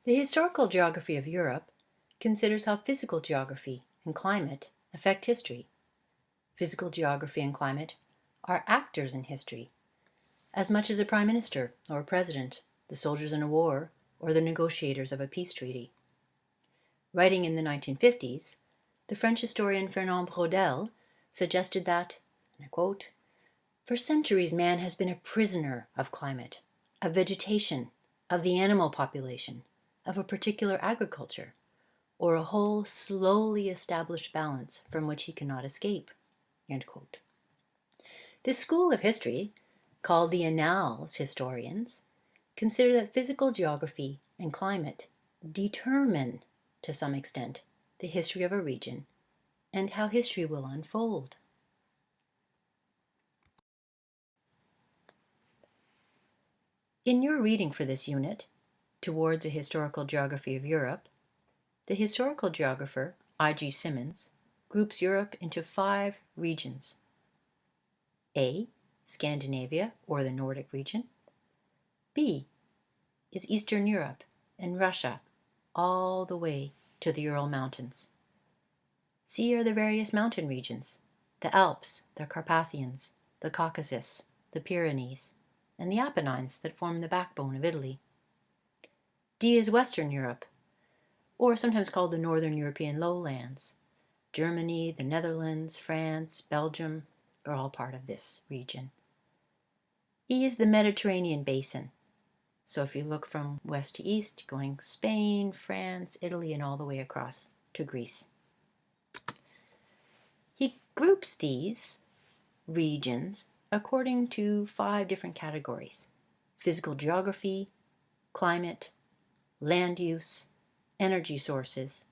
The historical geography of Europe considers how physical geography and climate affect history. Physical geography and climate are actors in history, as much as a prime minister or a president, the soldiers in a war, or the negotiators of a peace treaty. Writing in the 1950s, the French historian Fernand Braudel suggested that, and I quote, "For centuries man has been a prisoner of climate, of vegetation, of the animal population, of a particular agriculture, or a whole slowly established balance from which he cannot escape." End quote. This school of history, called the Annales historians, consider that physical geography and climate determine, to some extent, the history of a region and how history will unfold. In your reading for this unit, Towards a Historical Geography of Europe, the historical geographer I.G. Simmons groups Europe into 5 regions. A, Scandinavia, or the Nordic region. B is Eastern Europe and Russia, all the way to the Ural Mountains. C are the various mountain regions, the Alps, the Carpathians, the Caucasus, the Pyrenees, and the Apennines that form the backbone of Italy. D is Western Europe, or sometimes called the Northern European lowlands. Germany, the Netherlands, France, Belgium are all part of this region. E is the Mediterranean basin. So if you look from west to east, going Spain, France, Italy, and all the way across to Greece. He groups these regions according to 5 different categories: physical geography, climate, land use, energy sources,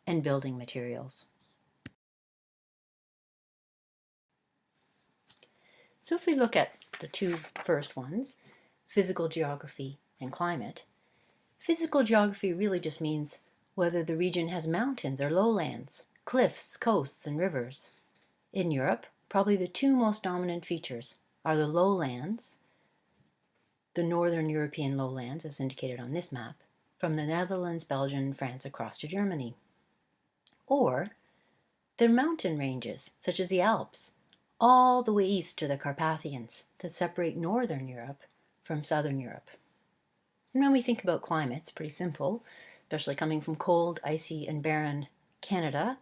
and building materials. So if we look at the 2 first ones, physical geography and climate, physical geography really just means whether the region has mountains or lowlands, cliffs, coasts, and rivers. In Europe, probably the 2 most dominant features are the lowlands, the Northern European lowlands as indicated on this map, from the Netherlands, Belgium, and France across to Germany, or the mountain ranges such as the Alps, all the way east to the Carpathians that separate Northern Europe from Southern Europe. And when we think about climate, it's pretty simple, especially coming from cold, icy, and barren Canada.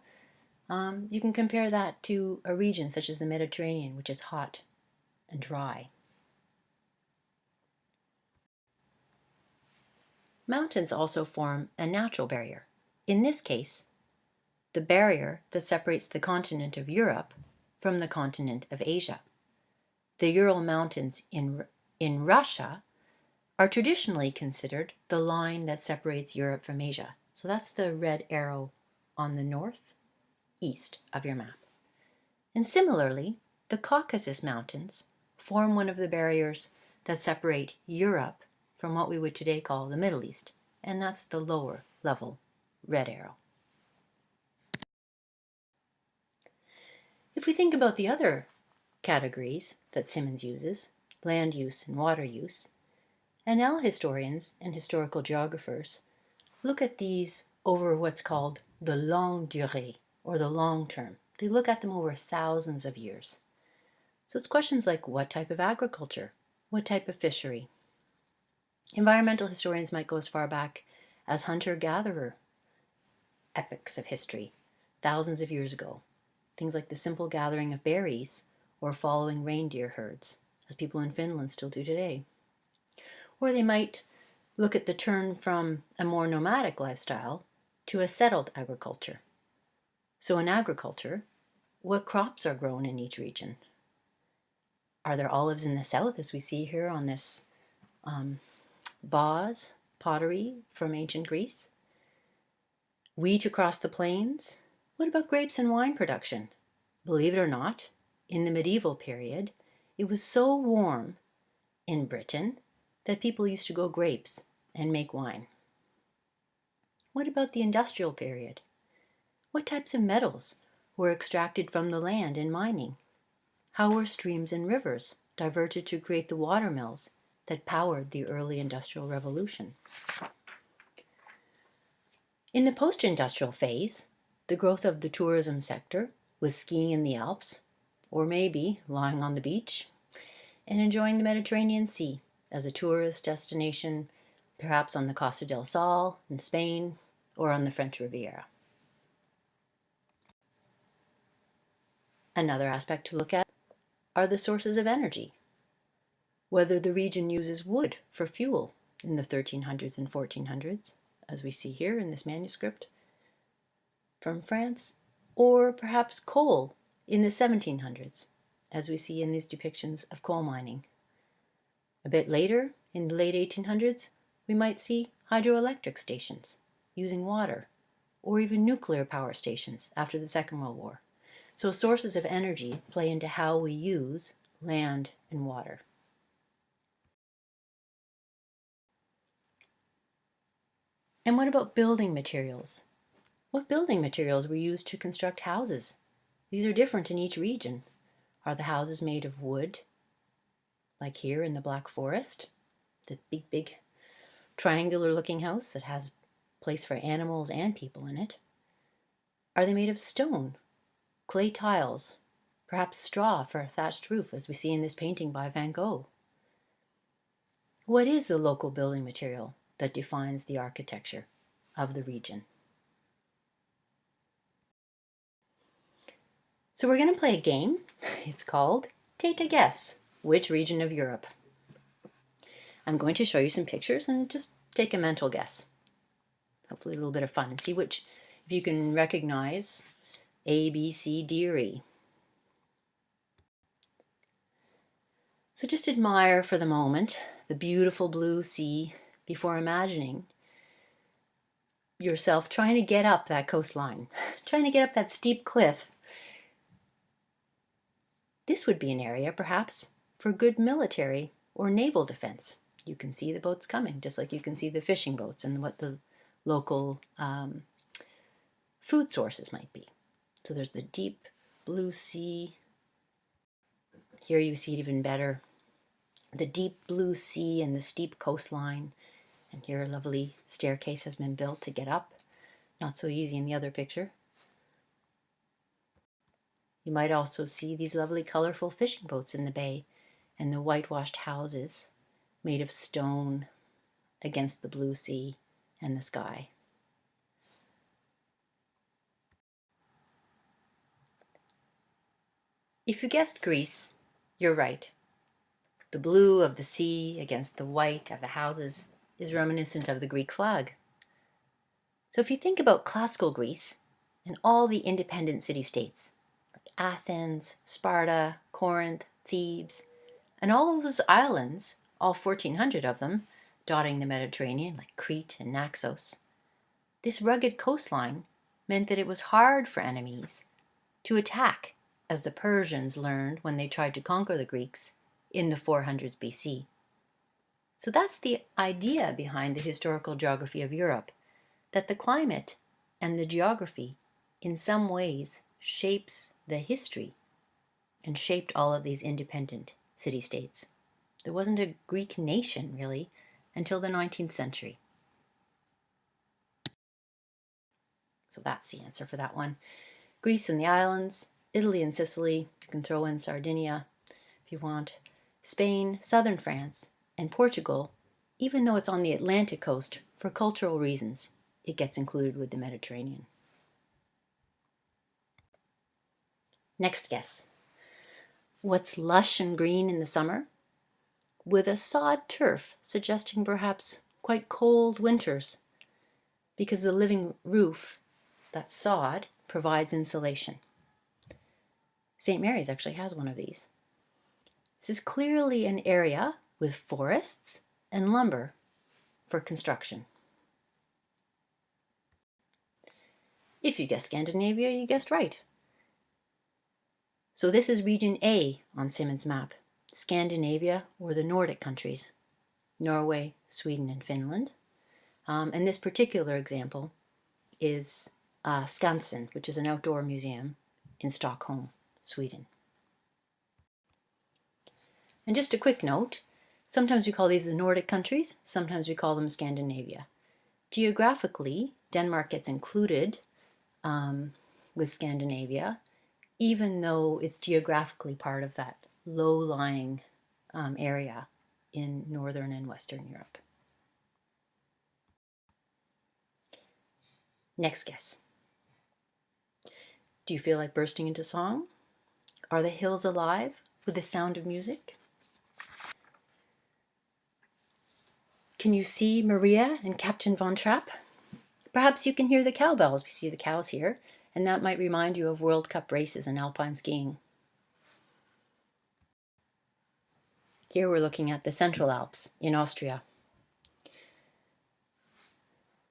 You can compare that to a region such as the Mediterranean, which is hot and dry. Mountains also form a natural barrier. In this case, the barrier that separates the continent of Europe from the continent of Asia. The Ural Mountains in Russia are traditionally considered the line that separates Europe from Asia. So that's the red arrow on the northeast of your map. And similarly, the Caucasus Mountains form one of the barriers that separate Europe from what we would today call the Middle East, and that's the lower level red arrow. If we think about the other categories that Simmons uses, land use and water use, Annales historians and historical geographers look at these over what's called the longue durée, or the long term. They look at them over thousands of years. So it's questions like what type of agriculture, what type of fishery. Environmental historians might go as far back as hunter-gatherer epochs of history, thousands of years ago. Things like the simple gathering of berries or following reindeer herds, as people in Finland still do today. Or they might look at the turn from a more nomadic lifestyle to a settled agriculture. So in agriculture, what crops are grown in each region? Are there olives in the south, as we see here on this vase pottery from ancient Greece? Wheat across the plains? What about grapes and wine production? Believe it or not, in the medieval period, it was so warm in Britain that people used to grow grapes and make wine. What about the industrial period? What types of metals were extracted from the land in mining? How were streams and rivers diverted to create the water mills that powered the early Industrial Revolution? In the post-industrial phase, the growth of the tourism sector was skiing in the Alps, or maybe lying on the beach and enjoying the Mediterranean Sea as a tourist destination, perhaps on the Costa del Sol in Spain or on the French Riviera. Another aspect to look at are the sources of energy. Whether the region uses wood for fuel in the 1300s and 1400s, as we see here in this manuscript from France, or perhaps coal in the 1700s, as we see in these depictions of coal mining. A bit later, in the late 1800s, we might see hydroelectric stations using water, or even nuclear power stations after the Second World War. So sources of energy play into how we use land and water. And what about building materials? What building materials were used to construct houses? These are different in each region. Are the houses made of wood, like here in the Black Forest, the big triangular looking house that has place for animals and people in it? Are they made of stone, clay tiles, perhaps straw for a thatched roof, as we see in this painting by Van Gogh? What is the local building material that defines the architecture of the region? So we're going to play a game. It's called Take a Guess, Which Region of Europe? I'm going to show you some pictures and just take a mental guess. Hopefully a little bit of fun, and see if you can recognize A, B, C, D, or E. So just admire for the moment the beautiful blue sea before imagining yourself trying to get up that coastline, trying to get up that steep cliff. This would be an area, perhaps, for good military or naval defense. You can see the boats coming, just like you can see the fishing boats and what the local food sources might be. So there's the deep blue sea. Here you see it even better. The deep blue sea and the steep coastline. And here a lovely staircase has been built to get up. Not so easy in the other picture. You might also see these lovely colorful fishing boats in the bay and the whitewashed houses made of stone against the blue sea and the sky. If you guessed Greece, you're right. The blue of the sea against the white of the houses is reminiscent of the Greek flag. So if you think about classical Greece and all the independent city-states, like Athens, Sparta, Corinth, Thebes, and all of those islands, all 1,400 of them, dotting the Mediterranean like Crete and Naxos, this rugged coastline meant that it was hard for enemies to attack, as the Persians learned when they tried to conquer the Greeks in the 400s BC. So that's the idea behind the historical geography of Europe, that the climate and the geography in some ways shapes the history and shaped all of these independent city-states. There wasn't a Greek nation, really, until the 19th century. So that's the answer for that one. Greece and the islands, Italy and Sicily, you can throw in Sardinia if you want, Spain, southern France, and Portugal, even though it's on the Atlantic coast, for cultural reasons, it gets included with the Mediterranean. Next guess. What's lush and green in the summer, with a sod turf suggesting perhaps quite cold winters, because the living roof, that sod, provides insulation. St. Mary's actually has one of these. This is clearly an area with forests and lumber for construction. If you guessed Scandinavia, you guessed right. So this is region A on Simmons' map, Scandinavia, or the Nordic countries, Norway, Sweden, and Finland. And this particular example is Skansen, which is an outdoor museum in Stockholm, Sweden. And just a quick note, sometimes we call these the Nordic countries, sometimes we call them Scandinavia. Geographically, Denmark gets included with Scandinavia, even though it's geographically part of that low-lying area in Northern and Western Europe. Next guess. Do you feel like bursting into song? Are the hills alive with the sound of music? Can you see Maria and Captain Von Trapp? Perhaps you can hear the cowbells. We see the cows here, and that might remind you of World Cup races in alpine skiing. Here we're looking at the Central Alps in Austria.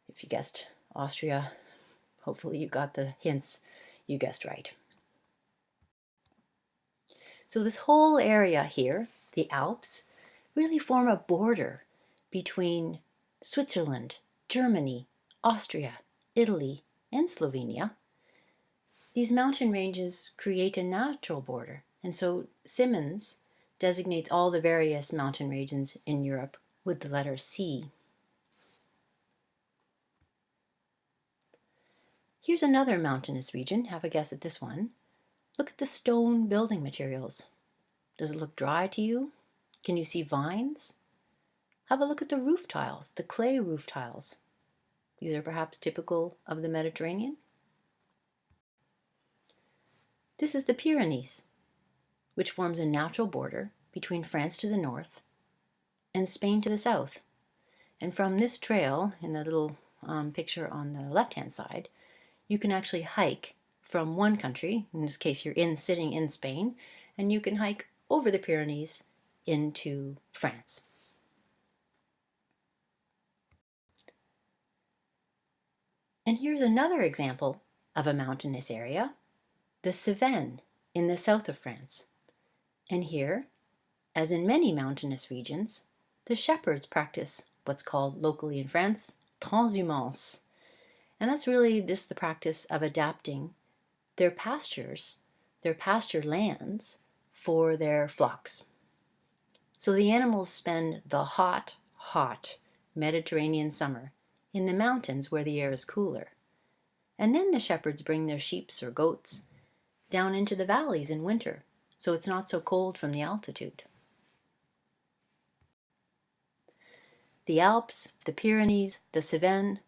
If you guessed Austria, hopefully you got the hints. You guessed right. So this whole area here, the Alps, really form a border between Switzerland, Germany, Austria, Italy, and Slovenia. These mountain ranges create a natural border, and so Simmons designates all the various mountain regions in Europe with the letter C. Here's another mountainous region. Have a guess at this one. Look at the stone building materials. Does it look dry to you? Can you see vines? Have a look at the roof tiles, the clay roof tiles. These are perhaps typical of the Mediterranean. This is the Pyrenees, which forms a natural border between France to the north and Spain to the south. And from this trail, in the little picture on the left-hand side, you can actually hike from one country, in this case you're sitting in Spain, and you can hike over the Pyrenees into France. And here's another example of a mountainous area, the Cevennes in the south of France. And here, as in many mountainous regions, the shepherds practice what's called locally in France, transhumance. And that's really just the practice of adapting their pastures, their pasture lands, for their flocks. So the animals spend the hot Mediterranean summer in the mountains where the air is cooler. And then the shepherds bring their sheep or goats down into the valleys in winter, so it's not so cold from the altitude. The Alps, the Pyrenees, the Cevennes,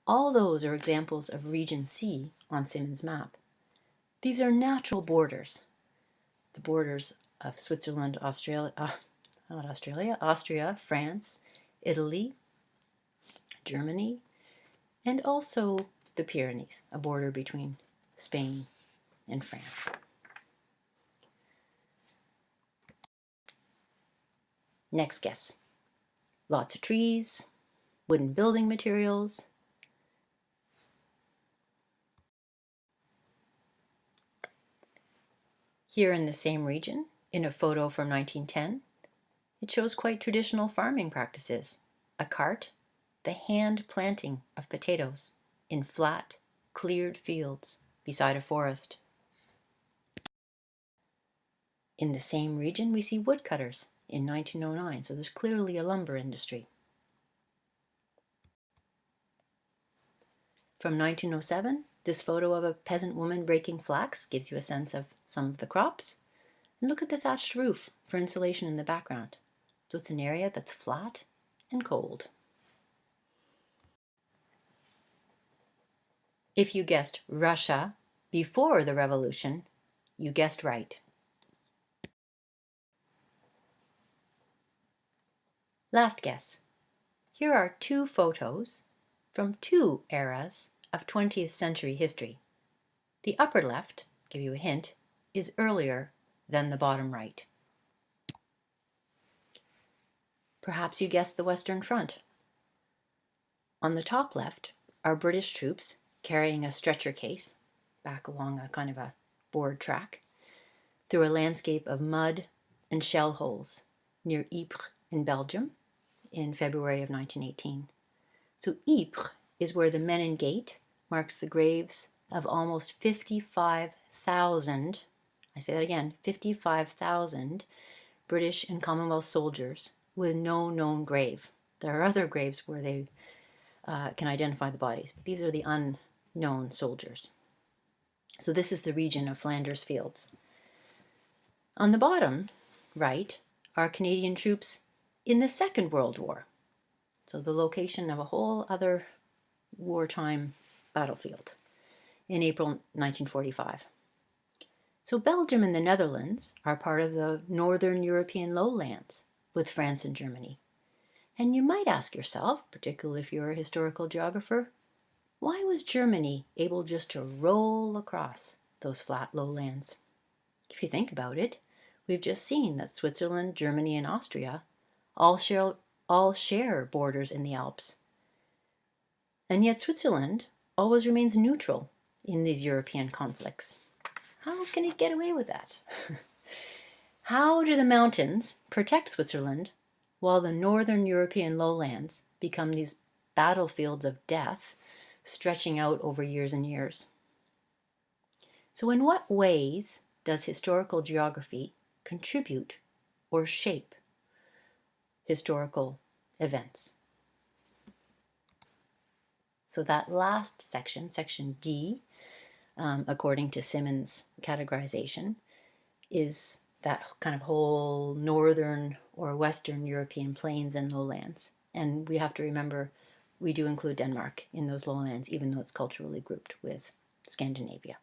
all those are examples of Region C on Simmons' map. These are natural borders. The borders of Switzerland, Austria, France, Italy, Germany, and also the Pyrenees, a border between Spain and France. Next guess. Lots of trees, wooden building materials. Here in the same region, in a photo from 1910, it shows quite traditional farming practices. A cart, the hand planting of potatoes in flat, cleared fields beside a forest. In the same region, we see woodcutters in 1909, so there's clearly a lumber industry. From 1907, this photo of a peasant woman breaking flax gives you a sense of some of the crops. And look at the thatched roof for insulation in the background. So it's an area that's flat and cold. If you guessed Russia before the revolution, you guessed right. Last guess. Here are two photos from two eras of 20th century history. The upper left, give you a hint, is earlier than the bottom right. Perhaps you guessed the Western Front. On the top left are British troops carrying a stretcher case back along a kind of a board track through a landscape of mud and shell holes near Ypres in Belgium in February of 1918. So Ypres is where the Menin Gate marks the graves of almost 55,000, I say that again, 55,000 British and Commonwealth soldiers with no known grave. There are other graves where they can identify the bodies. But these are the unknown soldiers. So this is the region of Flanders Fields. On the bottom right are Canadian troops in the Second World War. So the location of a whole other wartime battlefield in April 1945. So Belgium and the Netherlands are part of the Northern European lowlands with France and Germany. And you might ask yourself, particularly if you're a historical geographer, why was Germany able just to roll across those flat lowlands? If you think about it, we've just seen that Switzerland, Germany, and Austria all share borders in the Alps. And yet Switzerland always remains neutral in these European conflicts. How can it get away with that? How do the mountains protect Switzerland while the northern European lowlands become these battlefields of death stretching out over years and years? So in what ways does historical geography contribute or shape historical events? So that last section, section D, according to Simmons' categorization, is that kind of whole northern or western European plains and lowlands. And we have to remember we do include Denmark in those lowlands, even though it's culturally grouped with Scandinavia.